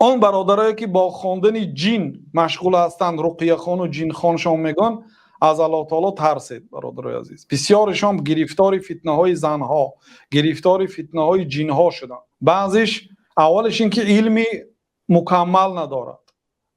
آن برادرایی که با خواندن جین مشغول هستند، رقیه خان و جین خانشان میگن، از الله تعالی ترسید برادرای عزیز. بسیارشان گرفتار فتنه های زنها، گرفتار فتنه های جین ها شدند. بعضیش اولش این که علمی مکمل ندارد،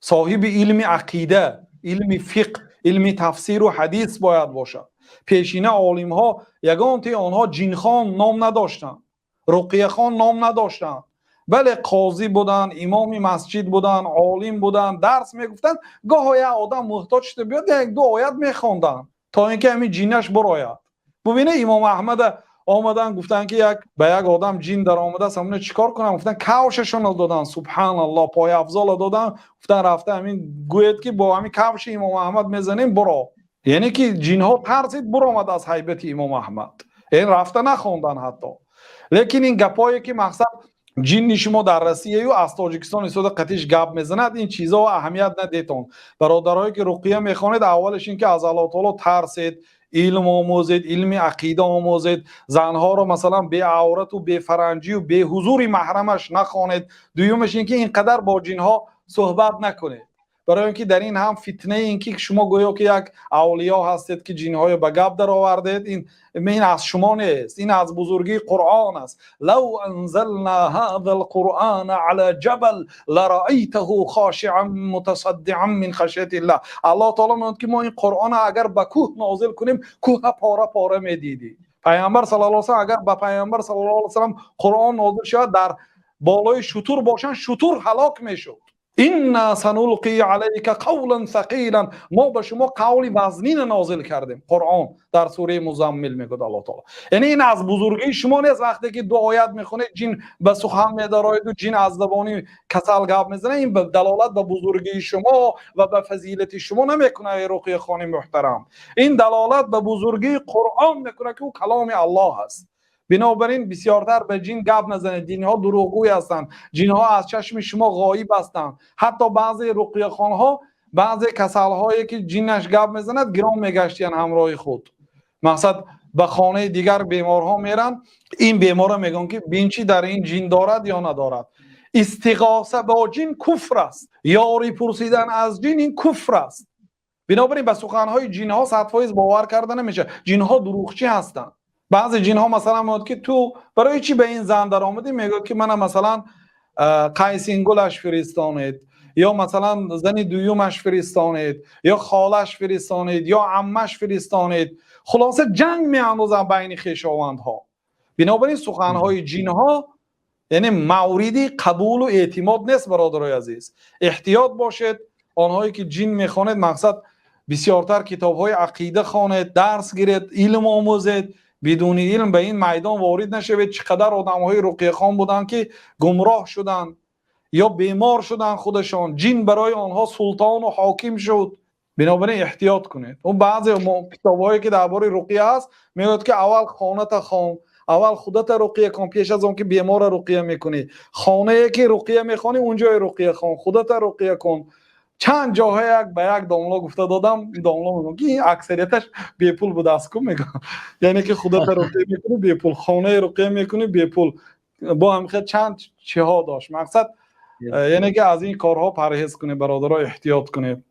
صاحب علم عقیده، علم فقه، علم تفسیر و حدیث باید باشد. پیشینه عالم ها یگان تی آنها جین خان نام نداشتند، رقیه خان نام نداشتند، بله قاضی بودن، امام مسجد بودن، عالم بودن، درس میگفتن. گاه یک آدم محتاج شده بیاد یک دو آیت میخوندن تا اینکه همین جینش براید. ببینه امام احمد آمدن گفتن که به یک آدم جین در آمده است، همون چیکار کنم؟ گفتن کفششون دادن، سبحان الله، پای افضل دادن، گفتن رفته همین گوید که با همین کفش امام احمد میزنیم برو. یعنی که جین ها ترسید برآمد از هیبت امام احمد، این رفته نخوندن حتی. لیکن این گپایی که مقصد جین شما در روسیه و از تاجیکستان استاد قطیش گپ میزند، این چیزا اهمیت ندیتون. برادرایی که رقیه میخوانید اولش این که از الله تعالی ترسید، علم آموزید، علم عقیده آموزید، زنها رو مثلا بی عورت و بی فرنجی و بی حضور محرمش نخوانید. دویمش این که اینقدر با جنها صحبت نکنید، برای اینکه در این هم فتنه این که شما گویا که یک اولیا هستید که جنهای به گپ در آوردید. این از شما نیست، این از بزرگی قرآن است. لو انزلنا هذا القرآن على جبل لرأيته خاشعا متصدعا من خشیت الله. الله تعالی میگه که ما این قرآن اگر به کوه نازل کنیم، کوه پاره پاره میدیدی. پیامبر صلی الله علیه و سلم اگر به پیامبر صلی الله علیه و سلم قرآن نازل شد در بالای شتر باشن، شتر هلاک میشد. این سنلقی علیک قولا ثقیلا، ما به شما قولی وزنین نازل کردیم. قرآن در سوره مزمل میگه الله تعالی. یعنی این از بزرگی شما نیست وقتی که دو آیت میخونید جین به سخن میدراید و جین از زبانی کسل گپ میزنه، این به دلالت به بزرگی شما و به فضیلت شما نمیکنه. ای رقیه خان محترم، این دلالت به بزرگی قرآن میکنه که او کلام الله است. بنابراین بسیارتر به جین گپ نزنید. جینها دروغگوی هستند، جینها از چشم شما غایب هستند. حتی بعضی رقیه خانها، بعضی کسلهایی که جینش گپ میزند گرام میگشتین همراه خود. مقصد به خانه دیگر بیمارها میرن، این بیمارا میگن که بینچی در این جین دارد یا ندارد. استغاثه با جین کفر است، یاری پرسیدن از جین این کفر است. بنابراین به سخنهای جینها 100% باور کردن نمیشه. جینها دروغچی هستند. بعضی جین ها مثلا میگه که تو برای چی به این زن در آمدی؟ میگه که من مثلا قیسینگلش فرستانید، یا مثلا زن دویومش فرستانید، یا خالش فرستانید، یا عمش فرستانید. خلاصه جنگ میاندازن بین خویشاوندها. بنابراین سخنهای جین ها یعنی موردی قبول و اعتماد نیست. برادرای عزیز احتیاط باشید. آنهایی که جین میخوانید مقصد بسیارتر کتاب های عقیده خوانید، درس گیرید، علم آموزید. بدون علم به این میدان وارد نشوید. چقدر آدم‌های رقیه خان بودن که گمراه شدن یا بیمار شدن، خودشان جین برای آنها سلطان و حاکم شد. بنابراین احتیاط کنید. اون بعضی کتاب‌هایی که درباره رقیه هست میگه که اول خانت خان، اول خودت رقیه کن پیش از اون که بیمار رقیه میکنی. خانه‌ای که رقیه میخوانی اونجای رقیه خان، خودت رقیه کن. چند جاهای به یک داملا گفته دادم، داملا میگم که اکثریتش بی پول بود از کم میگم. یعنی که خودت رقیه میکنی بی پول، خانه رقیه میکنی بی پول. با هم خیلی چند چه ها داشت. مقصد یعنی که از این کارها پرهیز کنید برادرها، احتیاط کنید.